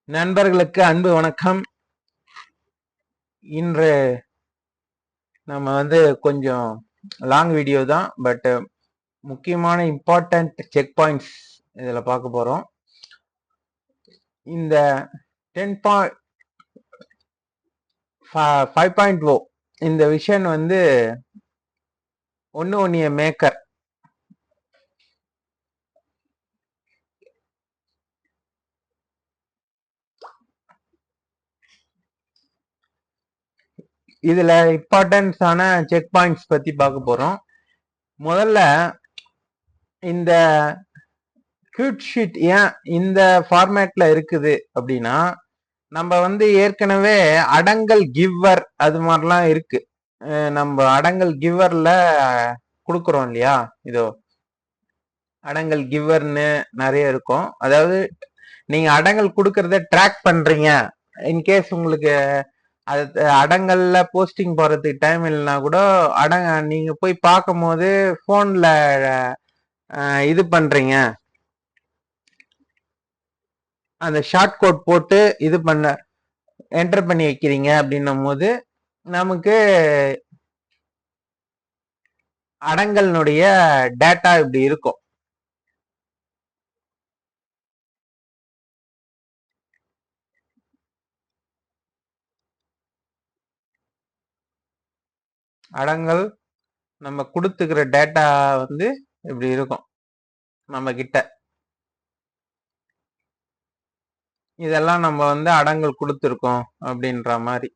நண்பர்களுக்கு அன்பு வணக்கம். இன்று நம்ம கொஞ்சம் லாங் வீடியோ தான், பட் முக்கியமான இம்பார்ட்டன்ட் செக் பாயிண்ட்ஸ் இதில் பார்க்க போகிறோம். இந்த 10.5.0 இந்த விஷன் ஒன்னிய மேக்கர். இதுல இம்பார்ட்டன்ஸான செக் பாயிண்ட்ஸ் பத்தி பார்க்க போறோம். முதல்ல இந்த க்யூட் ஷீட் ஏன் இந்த ஃபார்மேட்ல இருக்குது அப்படின்னா, நம்ம ஏற்கனவே அடங்கல் கிவ்வர் அது மாதிரிலாம் இருக்கு. நம்ம அடங்கல் கிவ்வர்ல கொடுக்குறோம் இல்லையா, இதோ அடங்கல் கிவ்வர்னு நிறைய இருக்கும். அதாவது நீங்க அடங்கல் கொடுக்கறத ட்ராக் பண்றீங்க. இன்கேஸ் உங்களுக்கு அது அடங்கல்ல போஸ்டிங் போறதுக்கு டைம் இல்லைன்னா கூட நீங்க போய் பார்க்கும் போது போன்ல இது பண்றீங்க, அந்த ஷார்ட் கோட் போட்டு இது பண்ண என்டர் பண்ணி வைக்கிறீங்க அப்படின்னும் போது நமக்கு அடங்கலினுடைய டேட்டா இப்படி இருக்கும். அடங்கல் நம்ம கொடுத்துக்கிற டேட்டா இப்படி இருக்கும் நம்ம கிட்ட. இதெல்லாம் நம்ம அடங்கல் கொடுத்துருக்கோம் அப்படின்ற மாதிரி,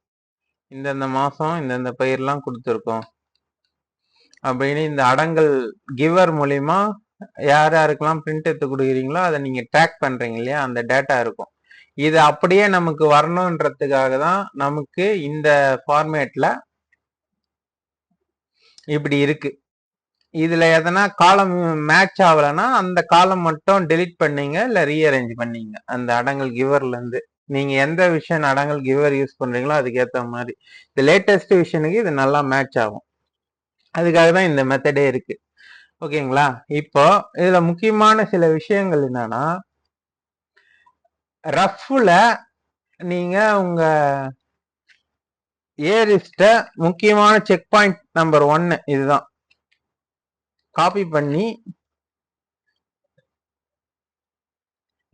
இந்தந்த மாசம் இந்தந்த பயிரெல்லாம் கொடுத்துருக்கோம் அப்படின்னு இந்த அடங்கல் கிவர் மூலியமா யார் யாருக்கெல்லாம் பிரிண்ட் எடுத்து கொடுக்குறீங்களோ அதை நீங்க ட்ராக் பண்றீங்க இல்லையா, அந்த டேட்டா இருக்கும். இது அப்படியே நமக்கு வரணும்ன்றதுக்காக தான் நமக்கு இந்த ஃபார்மேட்ல இப்படி இருக்கு. இதுல எதனா காலம் மேட்ச் ஆகலைன்னா அந்த காலம் மட்டும் டெலிட் பண்ணீங்க, இல்ல ரீஅரேஞ்ச் பண்ணீங்க. அந்த அடங்கல் கிவர்ல இருந்து நீங்க எந்த விஷயம் அடங்கல் கிவர் யூஸ் பண்றீங்களோ அதுக்கேற்ற மாதிரி இந்த லேட்டஸ்ட் விஷனுக்கு இது நல்லா மேட்ச் ஆகும். அதுக்காக தான் இந்த மெத்தடே இருக்கு. ஓகேங்களா? இப்போ இதுல முக்கியமான சில விஷயங்கள் என்னன்னா, ரஃப்ல நீங்க உங்க ஏரிஸ்ட முக்கியமான செக் பாயிண்ட் நம்பர் 1 இதுதான். காப்பி பண்ணி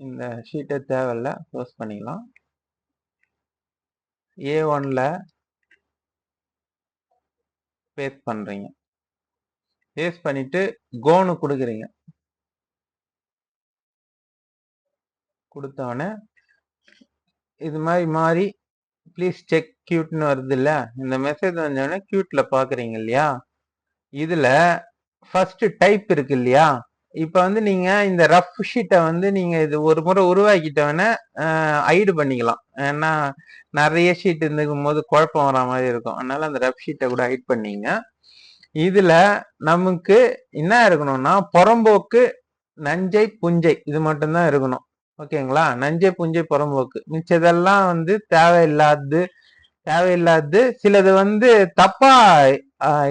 இந்த ஷீட்டை தேவையில்ல, க்ளோஸ் பண்ணிக்கலாம். A1ல பேஸ்ட் பண்றீங்க. பேஸ்ட் பண்ணிட்டு கோனு கொடுக்குறீங்க. கொடுத்தோடனே இது மாதிரி மாறி ப்ளீஸ் செக் கியூட்னு வருது இல்ல, இந்த மெசேஜ் வந்தோடனே கியூட்ல பாக்குறீங்க இல்லையா, இதுல ஃபர்ஸ்ட் டைப் இருக்கு இல்லையா. இப்ப நீங்க இந்த ரஃப் ஷீட்டை நீங்க இது ஒரு முறை உருவாக்கிட்டோன்னே ஐடு பண்ணிக்கலாம். ஏன்னா நிறைய ஷீட் இருக்கும் போது குழப்பம் வர மாதிரி இருக்கும். அதனால அந்த ரஃப் ஷீட்டை கூட ஹைட் பண்ணீங்க. இதுல நமக்கு என்ன இருக்கணும்னா, புறம்போக்கு, நஞ்சை, புஞ்சை இது மட்டும்தான் இருக்கணும். ஓகேங்களா? நஞ்சை, புஞ்சை, புறம்போக்கு மிச்சதெல்லாம் தேவையில்லாது சிலது தப்பா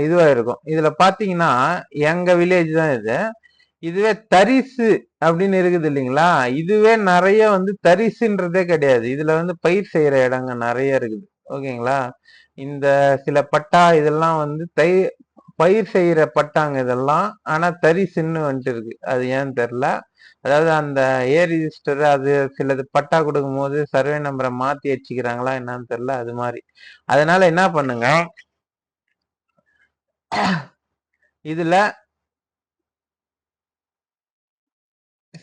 இதுவா இருக்கும். இதுல பாத்தீங்கன்னா எங்க வில்லேஜ் தான் இதுவே தரிசு அப்படின்னு இருக்குது இல்லைங்களா. இதுவே நிறைய தரிசுன்றதே கிடையாது. இதுல பயிர் செய்யற இடங்க நிறைய இருக்குது. ஓகேங்களா? இந்த சில பட்டா இதெல்லாம் பயிர் செய்யற பட்டாங்க இதெல்லாம். ஆனா தரிசுன்னு இருக்கு. அது ஏன்னு தெரியல. அதாவது அந்த ரிஜிஸ்டர் அது சிலது பட்டா கொடுக்கும் போது சர்வே நம்பரை மாத்தி வச்சுக்கிறாங்களா என்னன்னு தெரியல, அது மாதிரி. அதனால என்ன பண்ணுங்க, இதுல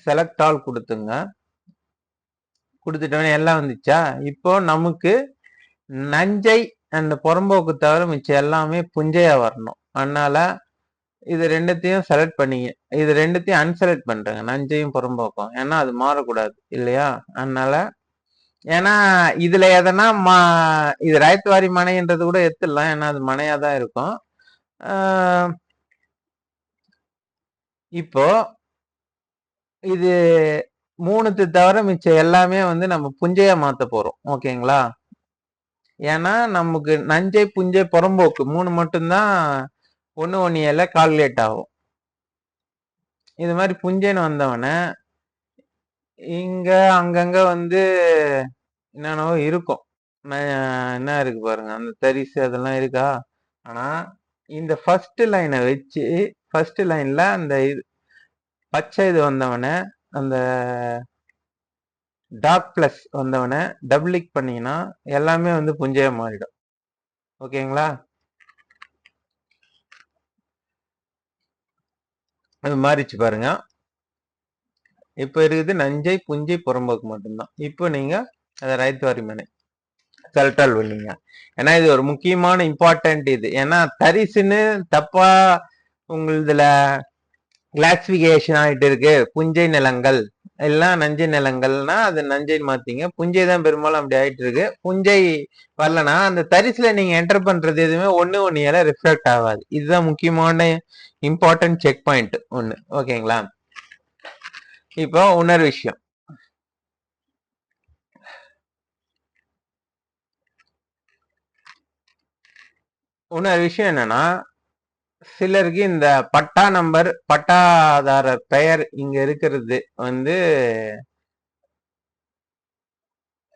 செலக்ட் ஆல் கொடுத்துங்க. கொடுத்துட்டோன்னே எல்லாம் வந்துச்சா. இப்போ நமக்கு நஞ்சை அந்த புறம்போக்கு தவிர மிச்சம் எல்லாமே புஞ்சையா வரணும். அதனால இது ரெண்டுத்தையும் செலக்ட் பண்ணீங்க, இது ரெண்டுத்தையும் அன்செலக்ட் பண்றேங்க, நஞ்சையும் புறம்போக்கும். ஏன்னா அது மாறக்கூடாது இல்லையா. அதனால ஏன்னா இதுல எதனா இது ராயத்வாரி மனைன்றது கூட எடுத்துடலாம், ஏன்னா அது மனையா தான் இருக்கும். இப்போ இது மூணுத்து தவிர மிச்சம் எல்லாமே நம்ம புஞ்சையா மாத்த போறோம். ஓகேங்களா? ஏன்னா நமக்கு நஞ்சை, புஞ்சை, புறம்போக்கு 3 மட்டும்தான் ஒன்னியல கால்குலேட் ஆகும். இது மாதிரி புஞ்சைன்னு வந்தவன இங்க அங்கங்க வந்து என்னென்னவோ இருக்கும். என்ன இருக்கு பாருங்க, அந்த தரிசு அதெல்லாம் இருக்கா. ஆனா இந்த ஃபர்ஸ்ட் லைனை வச்சு ஃபர்ஸ்ட் லைன்ல அந்த பச்சை இது வந்தவன, அந்த டார்க் பிளஸ் வந்தவன டபுள் கிளிக் பண்ணீங்கன்னா எல்லாமே வந்து புஞ்சையா மாறிடும். ஓகேங்களா? அது மாறிச்சு பாருங்க. இப்ப இருக்குது நஞ்சை புஞ்சை புறம்போக்கு மட்டும்தான். இப்போ நீங்க அதை ரைட் வாரி மனை செலக்டால் பண்ணீங்க. ஏன்னா இது ஒரு முக்கியமான இம்பார்ட்டன்ட் இது. ஏன்னா தரிசுன்னு தப்பா உங்களுதுல கிளாசிபிகேஷன் ஆயிட்டு இருக்கு. புஞ்சை நிலங்கள் எல்லாம் நஞ்சை நிலங்கள்னா அது நஞ்சை மாத்தீங்க. புஞ்சை தான் பெரும்பாலும் அப்படி ஆயிட்டு இருக்கு. புஞ்சை வரலனா அந்த தரிசுல நீங்க என்டர் பண்றது எதுவுமே ஒண்ணு ரிஃப்ளெக்ட் ஆகாது. இதுதான் முக்கியமான இம்பார்ட்டன்ட் செக் பாயிண்ட் ஒண்ணு. ஓகேங்களா? இப்போ இன்னொரு விஷயம், என்னன்னா சிலருக்கு இந்த பட்டா நம்பர் பட்டாதார பெயர் இங்க இருக்கிறது வந்து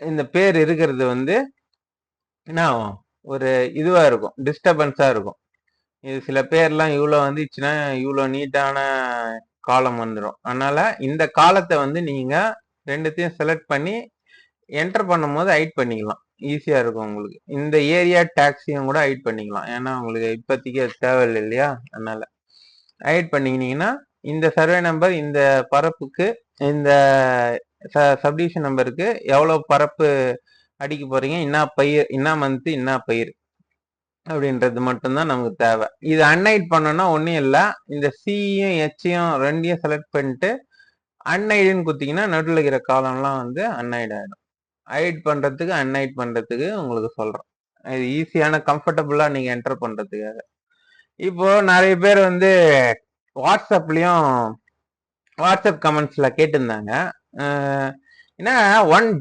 இந்த பேர் இருக்கிறது வந்து என்ன ஆகும், ஒரு இதுவா இருக்கும், டிஸ்டர்பன்ஸா இருக்கும். இது சில பேர்லாம் இவ்வளோ வந்துச்சுன்னா இவ்வளோ நீட்டான காலம் வந்துடும். அதனால இந்த காலத்தை வந்து நீங்க ரெண்டுத்தையும் செலக்ட் பண்ணி என்டர் பண்ணும் போது ஹைட் பண்ணிக்கலாம். ஈஸியா இருக்கும் உங்களுக்கு. இந்த ஏரியா டாக்ஸியும் கூட ஹைட் பண்ணிக்கலாம். ஏன்னா உங்களுக்கு இப்போதைக்கு அது தேவையில்லை இல்லையா? அதனால ஹைட் பண்ணிக்கினீங்கன்னா இந்த சர்வே நம்பர் இந்த பரப்புக்கு இந்த சப்டிவிஷன் நம்பருக்கு எவ்வளவு பரப்பு அடிக்க போறீங்க, என்ன பயிர், என்ன மந்த், என்ன பயிர் அப்படின்றது மட்டும்தான் நமக்கு தேவை. இது அன்ஹைட் பண்ணோம்னா ஒன்றும் இல்லை, இந்த சியும் ஹெச்சையும் ரெண்டையும் செலக்ட் பண்ணிட்டு அன்ஹைடுன்னு குத்திங்கன்னா நடுவில் இருக்கிற காலம்லாம் வந்து அன்ஹைட் ஆகிடும். ஹைட் பண்ணுறதுக்கு அன்ஹைட் பண்ணுறதுக்கு உங்களுக்கு சொல்கிறேன். இது ஈஸியான கம்ஃபர்டபுளாக நீங்கள் என்டர் பண்ணுறதுக்காக. இப்போ நிறைய பேர் வந்து வாட்ஸ்அப் கமெண்ட்ஸில் கேட்டிருந்தாங்க, ஏன்னா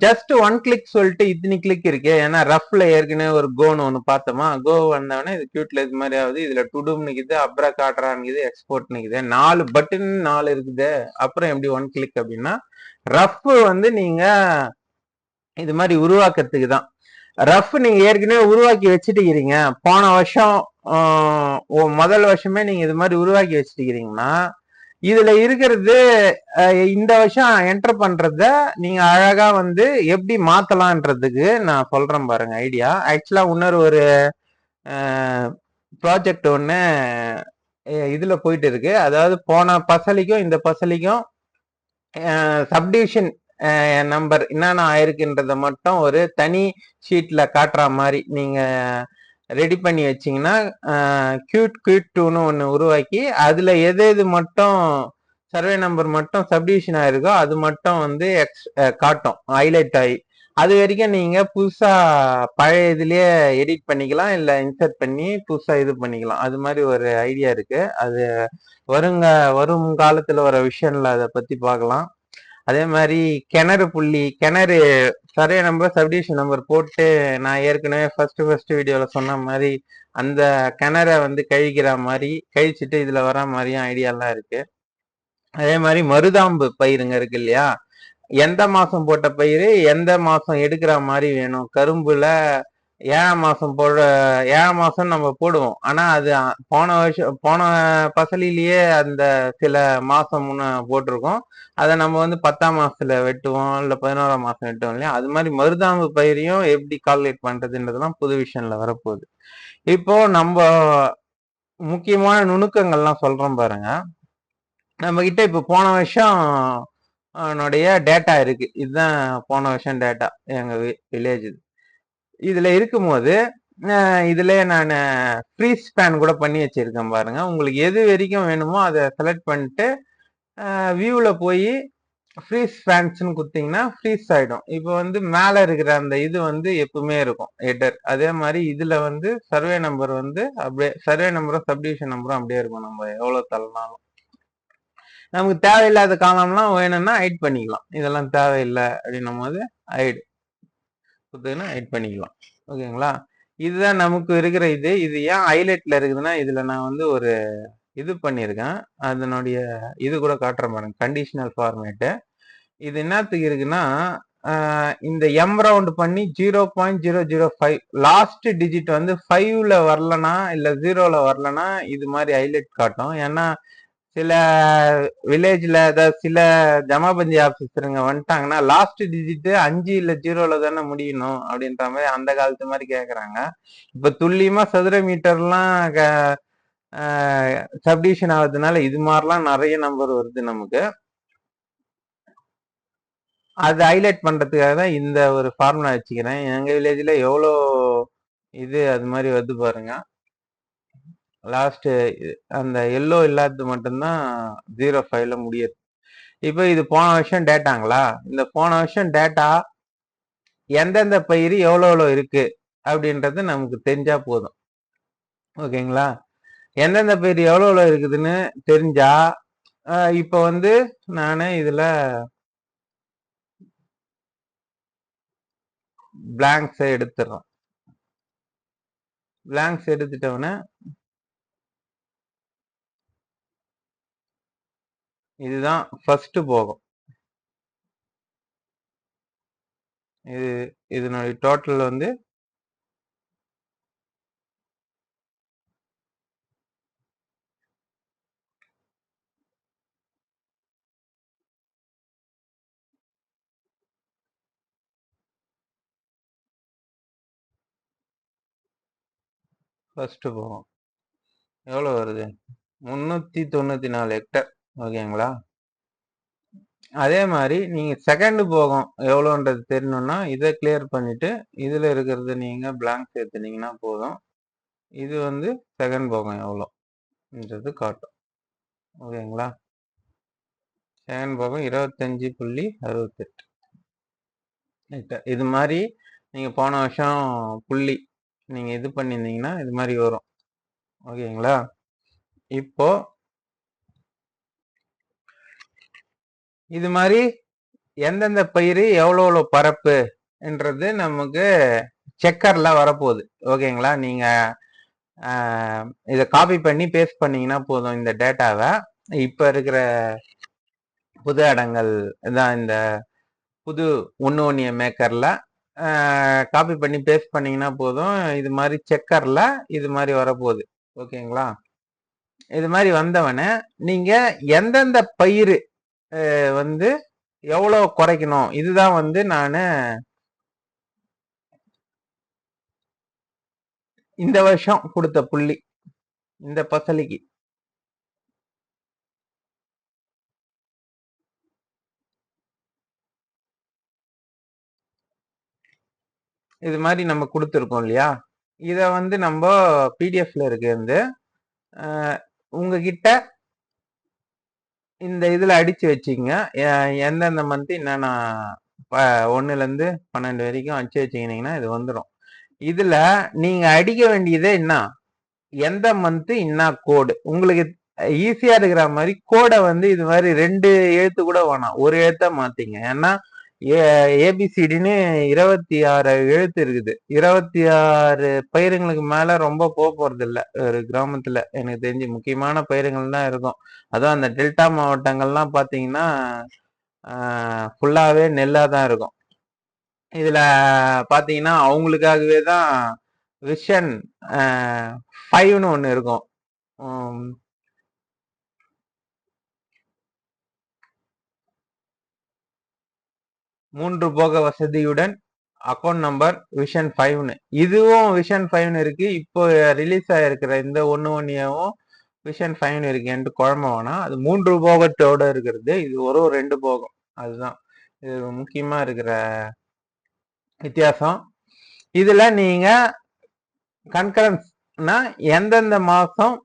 ஜஸ்ட் ஒன் கிளிக் சொல்லிட்டு இத்தனை கிளிக் இருக்கு. ஏன்னா ரஃப்ல ஏற்கனவே ஒரு கோன்னு ஒன்று பார்த்தோமா, கோ வந்தவொடனே இது கியூட்ல இது மாதிரி ஆகுது. இதுல டுடும் நிக்குது, அப்ரா காட்டுறான்னுக்குது, எக்ஸ்போர்ட் நிக்குது, 4 பட்டன் 4 இருக்குது. அப்புறம் எப்படி ஒன் கிளிக் அப்படின்னா, ரஃப் வந்து நீங்க இது மாதிரி உருவாக்கத்துக்கு தான். ரஃப் நீங்க ஏற்கனவே உருவாக்கி வச்சுட்டுக்கிறீங்க, போன வருஷம் முதல் வருஷமே நீங்க இது மாதிரி உருவாக்கி வச்சுட்டுக்கிறீங்கன்னா இதுல இருக்கிறது இந்த வருஷம் என்டர் பண்றத நீங்க அழகா வந்து எப்படி மாத்தலாம்ன்றதுக்கு நான் சொல்றேன் பாருங்க ஐடியா. ஆக்சுவலா இன்னொரு ஒரு ப்ராஜெக்ட் ஒன்று இதுல போயிட்டு இருக்கு. அதாவது போன பசலிக்கும் இந்த பசலிக்கும் சப்டிவிஷன் நம்பர் என்னென்ன ஆயிருக்குன்றத மட்டும் ஒரு தனி ஷீட்ல காட்டுற மாதிரி நீங்க ரெடி பண்ணி வச்சிங்கன்னா கியூட் 2ன்னு ஒன்று உருவாக்கி அதுல எது மட்டும் சர்வே நம்பர் மட்டும் சப்டிவிஷன் ஆயிருக்கோ அது மட்டும் வந்து காட்டும், ஹைலைட் ஆகி. அது வரைக்கும் நீங்க புதுசா பழைய இதுலயே எடிட் பண்ணிக்கலாம், இல்ல இன்சர்ட் பண்ணி புதுசா இது பண்ணிக்கலாம். அது மாதிரி ஒரு ஐடியா இருக்கு. அது வரும் காலத்துல வர விஷயம்ல அதை பத்தி பார்க்கலாம். அதே மாதிரி கிணறு சர்வே நம்பர் சப்டிவிஷன் நம்பர் போட்டு நான் ஏற்கனவே ஃபர்ஸ்ட் வீடியோல சொன்ன மாதிரி அந்த கிணறை வந்து கழிக்கிற மாதிரி கழிச்சுட்டு இதுல வர மாதிரியும் ஐடியாலாம் இருக்கு. அதே மாதிரி மருதாம்பு பயிருங்க இருக்கு இல்லையா, எந்த மாசம் போட்ட பயிர் எந்த மாசம் எடுக்கிற மாதிரி வேணும். கரும்புல 7ஆம் மாசம் நம்ம போடுவோம். ஆனா அது போன பசலிலேயே அந்த சில மாசம் முன்ன போட்டிருக்கோம். அதை நம்ம வந்து 10ஆம் மாசத்துல வெட்டுவோம், இல்ல 11ஆம் மாசம் வெட்டுவோம் இல்லையா. அது மாதிரி மருதாம்பு பயிரையும் எப்படி கால்குலேட் பண்றதுன்றதுலாம் புது விஷயம்ல வரப்போகுது. இப்போ நம்ம முக்கியமான நுணுக்கங்கள்லாம் சொல்றோம் பாருங்க. நம்ம கிட்ட இப்போ போன வருஷம் டேட்டா இருக்கு. இதுதான் போன வருஷம் டேட்டா எங்க வில்லேஜ். இதுல இருக்கும்போது இதுல நான் ஃப்ரீ ஸ்பேன் கூட பண்ணி வச்சிருக்கேன் பாருங்க. உங்களுக்கு எது வரைக்கும் வேணுமோ அதை செலக்ட் பண்ணிட்டு வியூல போய் ஃப்ரீஸ் ஸ்பேன்ஸ்ன்னு கொடுத்தீங்கன்னா ஃப்ரீஸ் ஆயிடும். இப்போ வந்து மேல இருக்கிற அந்த இது வந்து எப்பவுமே இருக்கும் ஹெடர். அதே மாதிரி இதுல வந்து சர்வே நம்பர் வந்து அப்படியே சர்வே நம்பரும் சப்டிவிஷன் நம்பரும் அப்படியே இருக்கும். நம்ம எவ்வளவு தள்ளனாலும் நமக்கு தேவையில்லாத காலம்லாம் வேணும்னா ஹைட் பண்ணிக்கலாம். இதெல்லாம் தேவையில்லை அப்படின்னும் போது ஹைட் பண்ணிக்கலாம். ஓகேங்களா? இதுதான் நமக்கு இருக்கிற இது. இது ஏன் ஹைலைட்ல இருக்குதுன்னா, இதுல நான் வந்து ஒரு இது பண்ணியிருக்கேன். அதனுடைய இது கூட காட்டுற பாருங்க, கண்டிஷனல் ஃபார்மேட்டு. இது என்னத்துக்கு இருக்குன்னா இந்த எம் ரவுண்ட் பண்ணி 0.005 லாஸ்ட் டிஜிட் வந்து 5ல வரலனா இல்ல 0ல வரலனா இது மாதிரி ஹைலைட் காட்டும். ஏன்னா சில வில்லேஜ்ல அதாவது சில ஜமாபந்தி ஆபீசருங்க வந்துட்டாங்கன்னா லாஸ்ட் டிஜிட் 5 இல்ல 0ல தானே முடியணும் அப்படின்ற மாதிரி அந்த காலத்து மாதிரி கேக்குறாங்க. இப்ப துல்லியமா சதுர மீட்டர்லாம் சப்டிவிஷன் ஆகுறதுனால இது மாதிரிலாம் நிறைய நம்பர் வருது நமக்கு. அது ஹைலைட் பண்றதுக்காக தான் இந்த ஒரு ஃபார்முலா வச்சுக்கிறேன். எங்க வில்லேஜ்ல எவ்வளோ இது அது மாதிரி வருது பாருங்க. லாஸ்ட் அந்த எல்லோ இல்லாதது மட்டும்தான் 0.5ல முடியுது. இப்போ இது போன வருஷம் டேட்டாங்களா, இந்த போன வருஷம் டேட்டா எந்தெந்த பயிர் எவ்வளோ இருக்கு அப்படின்றது நமக்கு தெரிஞ்சா போதும். ஓகேங்களா? எந்தெந்த பயிர் எவ்வளோ இருக்குதுன்னு தெரிஞ்சா இப்போ வந்து நான் இதுல பிளாங்க்ஸ் எடுத்துறோம். பிளாங்க்ஸ் எடுத்துட்டவன இதுதான் ஃபர்ஸ்ட் போகும். இது இதனுடைய டோட்டல் வந்து ஃபர்ஸ்ட் போகும். எவ்வளோ வருது? 394 ஹெக்டர். ஓகேங்களா? அதே மாதிரி நீங்க செகண்ட் போகும் எவ்வளோன்றது தெரியணும்னா இதை கிளியர் பண்ணிட்டு இதுல இருக்கிறது நீங்க பிளாங்க் சேர்த்துனீங்கன்னா போதும். இது வந்து செகண்ட் போகும் எவ்வளோன்றது காட்டும். ஓகேங்களா? செகண்ட் போகும் 25.68 ஹெக்டர். இது மாதிரி நீங்க போன வருஷம் புள்ளி நீங்க இது பண்ணியிருந்தீங்கன்னா இது மாதிரி வரும். ஓகேங்களா? இப்போ இது மாதிரி எந்தெந்த பயிர் எவ்வளோ பரப்பு என்றது நமக்கு செக்கர்ல வரப்போகுது. ஓகேங்களா? நீங்க இதை காப்பி பண்ணி பேஸ்ட் பண்ணீங்கன்னா போதும். இந்த டேட்டாவை இப்ப இருக்கிற புது அடங்கல் தான் இந்த புது ஒன்னிய மேக்கர்ல காப்பி பண்ணி பேஸ்ட் பண்ணீங்கன்னா போதும். இது மாதிரி செக்கர்ல இது மாதிரி வரப்போகுது. ஓகேங்களா? இது மாதிரி வந்தவன நீங்க எந்தெந்த பயிர் வந்து எவ்வளவு குறைக்கணும், இதுதான் வந்து நான் இந்த வருஷம் கொடுத்த புள்ளி இந்த பசலிக்கு. இது மாதிரி நம்ம கொடுத்துருக்கோம் இல்லையா? இத வந்து நம்ம பிடிஎஃப்ல இருக்கு. உங்ககிட்ட இந்த இதுல அடிச்சு வச்சுங்க. எந்தெந்த மந்த் என்னன்னா 1ல இருந்து 12 வரைக்கும் அடிச்சு வச்சுக்கினீங்கன்னா இது வந்துடும். இதுல நீங்க அடிக்க வேண்டியதே என்ன, எந்த மந்த் என்ன கோடு உங்களுக்கு ஈஸியா இருக்கிற மாதிரி கோடை வந்து இது மாதிரி 2 எழுத்து கூட வேணாம், ஒரு எழுத்தா மாத்திங்க. ஏன்னா ஏபிசிடின்னு 26 எழுத்து இருக்குது. 26 பயிருங்களுக்கு மேல ரொம்ப போறது இல்லை ஒரு கிராமத்துல. எனக்கு தெரிஞ்சு முக்கியமான பயிருங்கள் தான் இருக்கும். அதுவும் அந்த டெல்டா மாவட்டங்கள்லாம் பாத்தீங்கன்னா ஃபுல்லாவே நெல்லா தான் இருக்கும். இதுல பாத்தீங்கன்னா அவங்களுக்காகவே தான் விஷன் 5ன்னு ஒண்ணு இருக்கும். 3 போக வசதியுடன் அக்கௌண்ட் நம்பர் விஷன் 5ன்னு, இதுவும் விஷன் 5ன்னு இருக்கு. இப்போ ரிலீஸ் ஆயிருக்கிற இந்த ஒன்னியாவும் விஷன் 5ன்னு இருக்கேன்ட்டு குழம்பு வேணாம். அது 3 போகத்தோட இருக்கிறது, இது ஒரு 2 போகம். அதுதான் இது முக்கியமா இருக்கிற வித்தியாசம். இதுல நீங்க கன்கரன்ஸ்னா எந்தெந்த மாசம்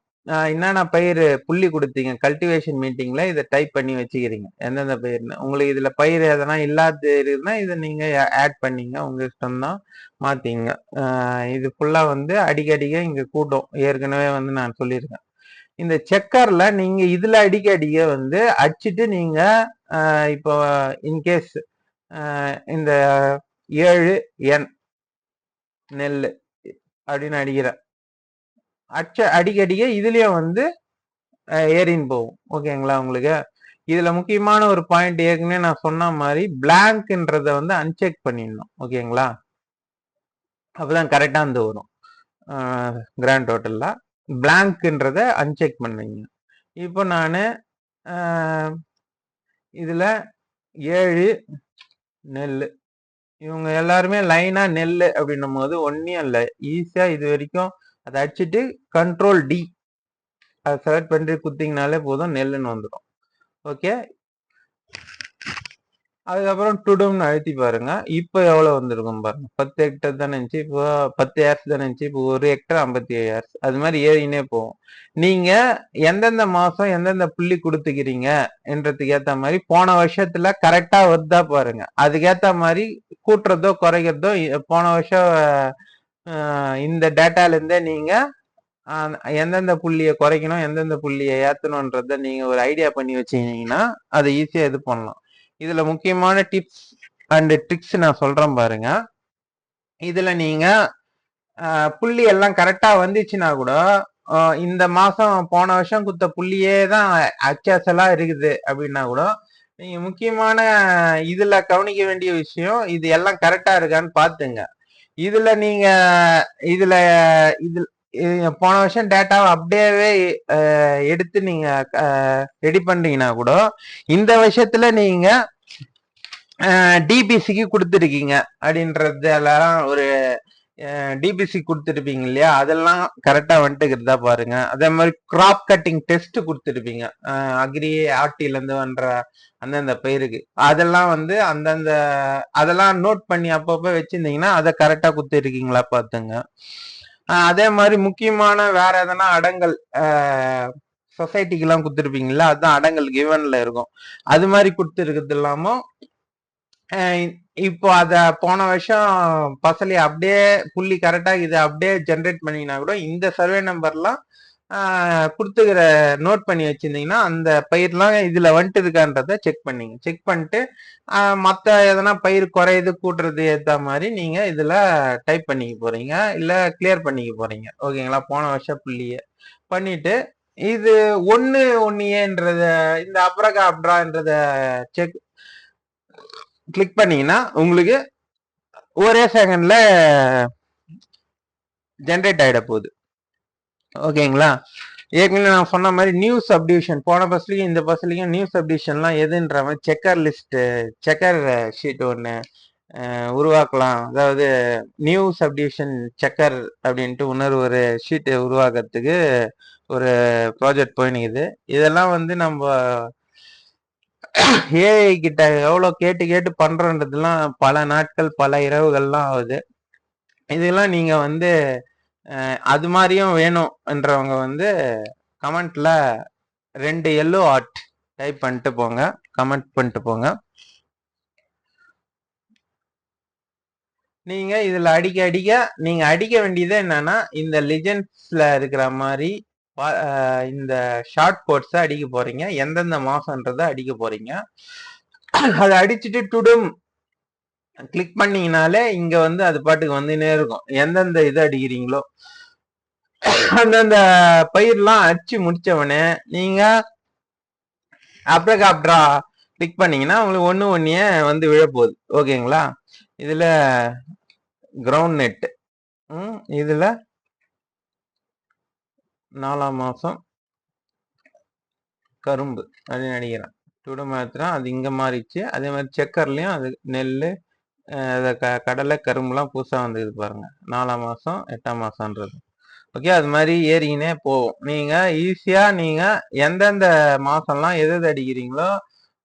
என்னென்ன பயிர் புள்ளி கொடுத்தீங்க கல்டிவேஷன் மீட்டிங்ல இதை டைப் பண்ணி வச்சுக்கிறீங்க எந்தெந்த பயிர்னு. உங்களுக்கு இதுல பயிர் எதனா இல்லாத இருக்குன்னா இதை நீங்க ஆட் பண்ணீங்க, உங்க இஷ்டம் தான், மாத்திங்க. இது ஃபுல்லா வந்து அடிக்கடிக்க இங்க கூட்டும். ஏற்கனவே வந்து நான் சொல்லியிருக்கேன். இந்த செக்கர்ல நீங்க இதுல அடிக்க வந்து அடிச்சுட்டு நீங்க இப்போ இன்கேஸ் இந்த 7N நெல் அப்படின்னு அடிக்கிறேன். அடிக்கடிக்க இதுலயும் வந்து ஏறின்னு போகும். ஓகேங்களா? உங்களுக்கு இதுல முக்கியமான ஒரு பாயிண்ட் ஏற்கனவே நான் சொன்ன மாதிரி பிளாங்க்ன்றத வந்து அன்செக் பண்ணிடணும். ஓகேங்களா? அப்பதான் கரெக்டா வந்து வரும். கிராண்ட் டோட்டல்ல பிளாங்க்ன்றத அன்செக் பண்ணுவீங்க. இப்போ நான் இதுல 7 நெல், இவங்க எல்லாருமே லைனா நெல் அப்படின்னும் போது ஒன்னும் இல்லை, ஈஸியா இது வரைக்கும் அதை அடிச்சுட்டு கண்ட்ரோல் டி அதை செலக்ட் பண்ணிட்டு குத்திங்கனாலே போதும், நெல்லுன்னு வந்துடும். ஓகே, அதுக்கப்புறம் டுடும்னு அழுத்தி பாருங்க. இப்போ எவ்வளவு வந்திருக்கும் பாருங்க. 10 ஹெக்டர் தான் இருந்துச்சு, இப்போ 10 ஏர்ஸ் தான் இருந்துச்சு, இப்போ 1 ஹெக்டர் 57 ஏர்ஸ். அது மாதிரி ஏறினே போகும். நீங்க எந்தெந்த மாசம் எந்தெந்த புள்ளி கொடுத்துக்கிறீங்க என்றதுக்கு ஏத்த மாதிரி போன வருஷத்துல கரெக்டா வருதா பாருங்க. அதுக்கேத்த மாதிரி கூட்டுறதோ குறைக்கிறதோ போன வருஷம் இந்த டேட்டால இருந்தே நீங்க எந்தெந்த புள்ளியை குறைக்கணும் எந்தெந்த புள்ளியை ஏத்தணும்ன்றத நீங்க ஒரு ஐடியா பண்ணி வச்சீங்கன்னா அதை ஈஸியா இது பண்ணலாம். இதுல முக்கியமான டிப்ஸ் அண்ட் ட்ரிக்ஸ் நான் சொல்றேன் பாருங்க. இதுல நீங்க புள்ளி எல்லாம் கரெக்டா வந்துச்சுன்னா கூட இந்த மாசம் போன வருஷம் குத்த புள்ளியே தான் அச்சாசலா இருக்குது அப்படின்னா கூட நீங்க முக்கியமான இதுல கவனிக்க வேண்டிய விஷயம், இது எல்லாம் கரெக்டா இருக்கான்னு பாத்துங்க. இதுல நீங்க இதுல போன வருஷம் டேட்டாவை அப்படியே எடுத்து நீங்க ரெடி பண்றீங்கன்னா கூட இந்த வருஷத்துல நீங்க டிபிசிக்கு கொடுத்துருக்கீங்க அப்படின்றது எல்லாம் ஒரு டிபிசி கொடுத்துருப்பீங்க இல்லையா, அதெல்லாம் கரெக்டா வந்துட்டுக்கிறதா பாருங்க. அதே மாதிரி கிராப் கட்டிங் டெஸ்ட் கொடுத்துருப்பீங்க அக்ரி ஆர்டில இருந்து பண்ற அந்தந்த பயிருக்கு, அதெல்லாம் வந்து அந்தந்த அதெல்லாம் நோட் பண்ணி அப்பப்ப வச்சிருந்தீங்கன்னா அதை கரெக்டா கொடுத்துருக்கீங்களா பாத்துங்க. அதே மாதிரி முக்கியமான வேற எதனா அடங்கல் சொசைட்டிக்கு எல்லாம் கொடுத்துருப்பீங்களா, அதுதான் அடங்கல் கிவன்ல இருக்கும். அது மாதிரி கொடுத்துருக்கிறது இல்லாம இப்போ அத போன வருஷம் பசலி அப்படியே புள்ளி கரெக்டா இதை அப்படியே ஜென்ரேட் பண்ணீங்கன்னா கூட இந்த சர்வே நம்பர்லாம் கொடுத்துக்கிற நோட் பண்ணி வச்சிருந்தீங்கன்னா அந்த பயிர்லாம் இதுல வந்துட்டு இருக்கான்றத செக் பண்ணிங்க. செக் பண்ணிட்டு மற்ற எதனா பயிர் குறையுது கூட்டுறது ஏற்ற மாதிரி நீங்க இதுல டைப் பண்ணிக்க போறீங்க, இல்ல கிளியர் பண்ணிக்க போறீங்க. ஓகேங்களா? போன வருஷம் புள்ளிய பண்ணிட்டு இது ஒன்னுஏன்றத இந்த அப்ரகா அப்ரான்றத செக் கிளிக் பண்ணீங்கன்னா உங்களுக்கு ஒரே செகண்ட்ல ஜென்ரேட் ஆயிட போகுது. ஓகேங்களா? ஏற்கனவே நான் சொன்ன மாதிரி நியூ சப்டிவிஷன் போன பஸ்லயும் இந்த பஸ்லயும் நியூ சப்டிவிஷன்லாம் எதுன்ற மாதிரி செக்கர் லிஸ்ட் செக்கர் ஷீட் ஒன்று உருவாக்கலாம். அதாவது நியூ சப்டிவிஷன் செக்கர் அப்படின்ட்டு இன்னொரு ஒரு ஷீட்டை உருவாக்குறதுக்கு ஒரு ப்ராஜெக்ட் போயினுக்குது. இதெல்லாம் வந்து நம்ம ஏஐ கிட்ட எவ்வளவு கேட்டு கேட்டு பண்றோன்றதுலாம் பல நாட்கள் பல இரவுகள்லாம் ஆகுது. இதெல்லாம் நீங்க வந்து அது மாதிரியும் வேணும்ன்றவங்க வந்து கமெண்ட்ல 2 எல்லோ ஆர்ட் டைப் பண்ணிட்டு போங்க, கமெண்ட் பண்ணிட்டு போங்க. நீங்க இதுல அடிக்க நீங்க அடிக்க வேண்டியது என்னன்னா இந்த லிஜெண்ட்ஸ்ல இருக்கிற மாதிரி இந்த ஷார்ட் கோட்ஸை அடிக்க போறீங்க, எந்தெந்த மாசம்ன்றத அடிக்க போறீங்க. அதை அடிச்சுட்டு டுடும் கிளிக் பண்ணீங்கனாலே இங்க வந்து அது பாட்டுக்கு வந்துனே இருக்கும். எந்தெந்த இது அடிக்கிறீங்களோ அந்தந்த பயிர்லாம் அடிச்சு முடிச்சவனே நீங்க அப்ரகாப்ட்ரா கிளிக் பண்ணீங்கன்னா உங்களுக்கு ஒன்னே வந்து விழப்போகுது. ஓகேங்களா? இதுல கிரவுண்ட் நெட், இதுல 4ஆம் மாசம் கரும்பு அப்படின்னு நினைக்கிறேன். டுடு மாத்திரம் அது இங்க மாறிச்சு. அதே மாதிரி செக்கர்லயும் அது நெல் கடலை கரும்புலாம் புதுசா வந்துது பாருங்க, 4ஆம் மாசம் 8ஆம் மாசம்ன்றது. ஓகே, அது மாதிரி ஏறிக்கினே போகும். நீங்க ஈஸியா நீங்க எந்தெந்த மாசம்லாம் எது அடிக்கிறீங்களோ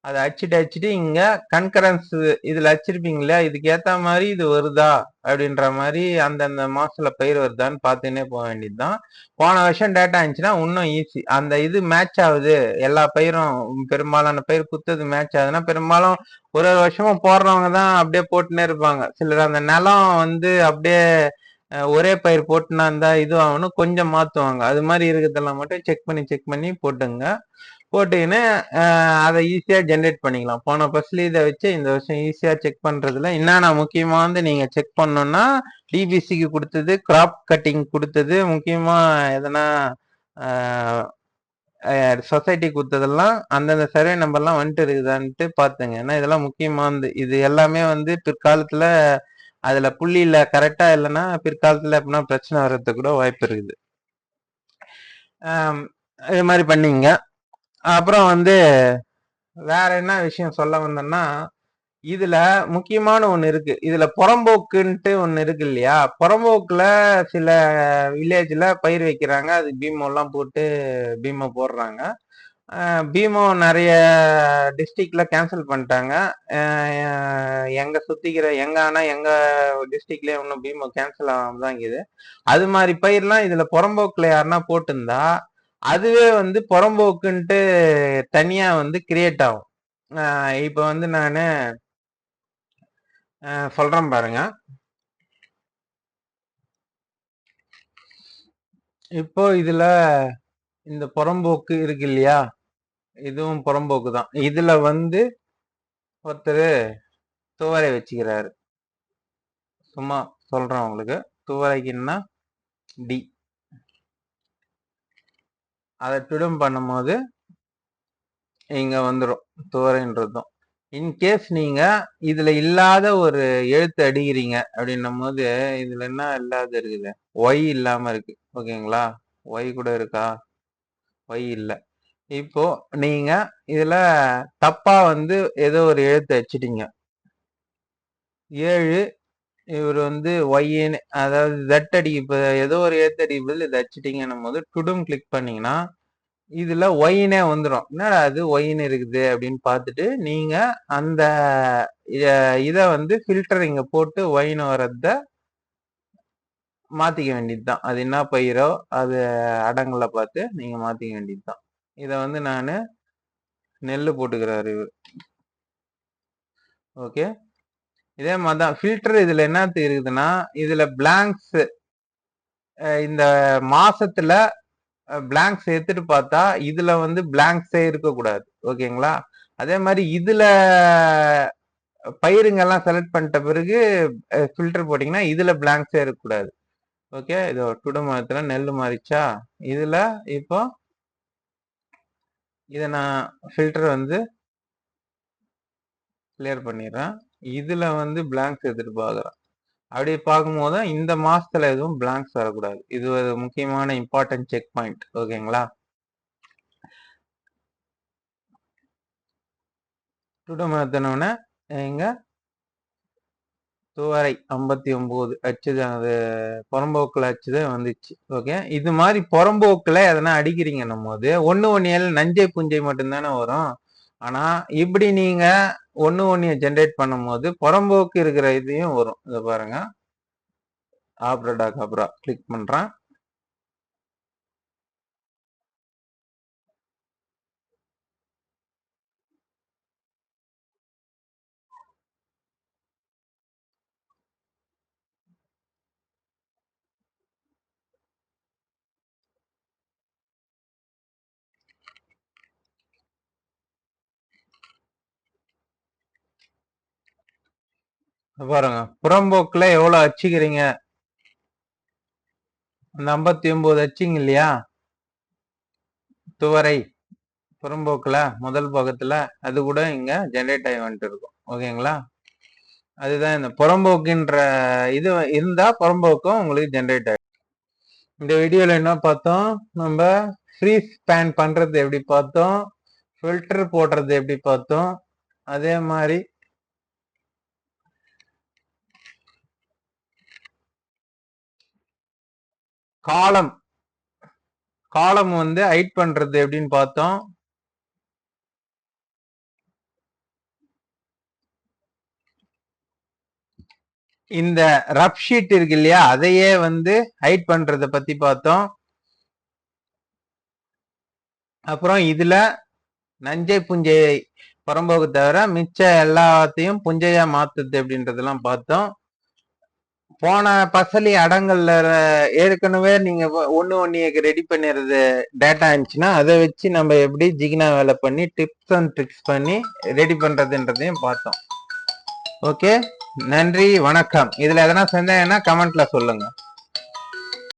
அதை அடிச்சுட்டு இங்க கன்கரன்ஸ் இதுல அடிச்சிருப்பீங்களா, இதுக்கு ஏத்த மாதிரி இது வருதா அப்படின்ற மாதிரி அந்தந்த மாசத்துல பயிர் வருதான்னு பார்த்துன்னே போக வேண்டியதுதான். போன வருஷம் டேட்டா இருந்துச்சுன்னா இன்னும் ஈஸி. அந்த இது மேட்ச் ஆகுது, எல்லா பயிரும் பெரும்பாலான பயிர் குத்துது மேட்ச் ஆகுதுன்னா பெரும்பாலும் ஒரு வருஷமும் போடுறவங்க தான் அப்படியே போட்டுன்னே இருப்பாங்க. சிலர் அந்த நிலம் வந்து அப்படியே ஒரே பயிர் போட்டுனா இருந்தா இது ஆகணும் கொஞ்சம் மாத்துவாங்க. அது மாதிரி இருக்கிறதெல்லாம் மட்டும் செக் பண்ணி போட்டுங்க. போட்டீங்கன்னா அதை ஈஸியா ஜென்ரேட் பண்ணிக்கலாம். போன பஸ்ல இதை வச்சு இந்த வருஷம் ஈஸியா செக் பண்றதுல என்னென்ன முக்கியமா வந்து நீங்க செக் பண்ணணும்னா டிபிசிக்கு கொடுத்தது, கிராப் கட்டிங் கொடுத்தது, முக்கியமா எதனா சொசைட்டி கொடுத்ததெல்லாம் அந்தந்த சர்வே நம்பர்லாம் வந்துட்டு இருக்குதான்ட்டு பார்த்துங்க. ஏன்னா இதெல்லாம் முக்கியமானது. இது எல்லாமே வந்து பிற்காலத்துல அதுல புள்ளியில கரெக்டா இல்லைன்னா பிற்காலத்துல எப்படின்னா பிரச்சனை வர்றதுக்கு கூட வாய்ப்பு இருக்குது. இது மாதிரி பண்ணீங்க. அப்புறம் வந்து வேற என்ன விஷயம் சொல்ல வந்தேன்னா, இதுல முக்கியமான ஒண்ணு இருக்கு. இதுல புறம்போக்குன்ட்டு ஒண்ணு இருக்கு இல்லையா? புறம்போக்குல சில வில்லேஜ்ல பயிர் வைக்கிறாங்க. அது பீமோ எல்லாம் போட்டு பீமோ போடுறாங்க. பீமோ நிறைய டிஸ்ட்ரிக்ட்ல கேன்சல் பண்ணிட்டாங்க. எங்க சுத்திக்கிற எங்க டிஸ்ட்ரிக்ட்லயே இன்னும் பீமோ கேன்சல் ஆகாம தான் இருக்குது. அது மாதிரி பயிர்லாம் இதுல புறம்போக்குல யாருன்னா போட்டிருந்தா அதுவே வந்து புறம்போக்குன்ட்டு தனியா வந்து கிரியேட் ஆகும். இப்ப வந்து நானு சொல்றேன் பாருங்க. இப்போ இதுல இந்த புறம்போக்கு இருக்கு இல்லையா, இதுவும் புறம்போக்கு தான். இதுல வந்து ஒருத்தர் துவரை வச்சுக்கிறாரு. சும்மா சொல்றேன் உங்களுக்கு. துவரைக்குன்னா டி. அதை டுடம் பண்ணும்போது இங்க வந்துடும் துவரைன்றதும். இன்கேஸ் நீங்க இதுல இல்லாத ஒரு எழுத்து அடிக்கிறீங்க அப்படின்னும் போது இதுல என்ன இல்லாத இருக்குது, ஒய் இல்லாம இருக்கு. ஓகேங்களா? ஒய் கூட இருக்கா? ஒய் இல்ல. இப்போ நீங்க இதுல தப்பா வந்து ஏதோ ஒரு எழுத்து வச்சிட்டீங்க. 7 இவர் வந்து ஒய்ன்னு, அதாவது ஜட் அடி, இப்ப ஏதோ ஒரு எழுத்து அடி பதில் இதை வச்சிட்டீங்கன்னும் போது டுடும் கிளிக் பண்ணீங்கன்னா இதுல ஒயினே வந்துடும். என்னடா அது ஒயின்னு இருக்குது அப்படின்னு பார்த்துட்டு நீங்க அந்த இதை வந்து ஃபில்டர் இங்க போட்டு ஒயின் வரத மாத்திக்க வேண்டியதுதான். அது என்ன பயிரோ அது அடங்கலை பார்த்து நீங்க மாத்திக்க வேண்டியதுதான். இதை வந்து நான் நெல்லு போட்டுக்கிறாரு இவர். ஓகே, இதே மாதிரிதான் ஃபில்டர். இதுல என்னத்து இருக்குதுன்னா இதுல பிளாங்க்ஸ், இந்த மாசத்துல பிளாங்க்ஸ் எடுத்துட்டு பார்த்தா இதுல வந்து பிளாங்க்ஸே இருக்கக்கூடாது. ஓகேங்களா? அதே மாதிரி இதுல பயிருங்கெல்லாம் செலக்ட் பண்ணிட்ட பிறகு ஃபில்டர் போட்டீங்கன்னா இதுல பிளாங்க்ஸே இருக்கக்கூடாது. ஓகே, இதோ டுடு மாதத்துல நெல் மாறிச்சா. இதுல இப்போ இதை நான் ஃபில்டர் வந்து கிளியர் பண்ணிடுறேன். இதுல வந்து பிளாங்க்ஸ் எடுத்துட்டு பாக்குறேன். அப்படி பார்க்கும்போது இந்த மாசத்துல எதுவும் பிளாங்க்ஸ் வரக்கூடாது. இது ஒரு முக்கியமான இம்பார்ட்டன்ட் செக் பாயிண்ட். ஓகேங்களா? டுடு மாத்தினோடனே எங்க துவரை 59 அச்சுது, அது புறம்போக்குல அச்சுது வந்துச்சு. ஓகே, இது மாதிரி புறம்போக்குல எதனா அடிக்கிறீங்கன்னும் போது 117 நஞ்சை புஞ்சை மட்டும்தானே வரும். ஆனா இப்படி நீங்க 1 ஜென்ரேட் பண்ணும் போது புறம்போக்கு இருக்கிற இதையும் வரும். இதை பாருங்க, ஆப்ரடா காப்ரா கிளிக் பண்றேன். பாருங்க, புறம்போக்குல எவ்வளவு அச்சுக்கிறீங்க. அந்த 59 அச்சிங்க இல்லையா துவரை புறம்போக்குல முதல் பக்கத்துல, அது கூட இங்க ஜென்ரேட் ஆகி வந்துட்டு இருக்கும். ஓகேங்களா? அதுதான் இந்த புறம்போக்குன்ற இது இருந்தா புறம்போக்கும் உங்களுக்கு ஜென்ரேட் ஆகும். இந்த வீடியோல என்ன பார்த்தோம், நம்ம ஃப்ரீ ஸ்பேன் பண்றது எப்படி பார்த்தோம், ஃபில்டர் போடுறது எப்படி பார்த்தோம். அதே மாதிரி காலம் காலம் வந்து ஹைட் பண்றது எப்படின்னு பார்த்தோம். இந்த ரஃப் ஷீட் இருக்கு இல்லையா, அதையே வந்து ஹைட் பண்றத பத்தி பார்த்தோம். அப்புறம் இதுல நஞ்சை புஞ்சை புறம்போக்கு தவிர மிச்ச எல்லாத்தையும் புஞ்சையா மாத்துது அப்படின்றதெல்லாம் பார்த்தோம். போன பசலி அடங்கல்ல ஏற்கனவே நீங்க ஒன்னு ரெடி பண்ணிடுறது டேட்டா இருந்துச்சுன்னா அதை வச்சு நம்ம எப்படி ஜிகினா வேலை பண்ணி டிப்ஸ் அண்ட் ட்ரிக்ஸ் பண்ணி ரெடி பண்றதுன்றதையும் பார்த்தோம். ஓகே, நன்றி, வணக்கம். இதுல எதனா சந்தேகம்னா கமெண்ட்ல சொல்லுங்க.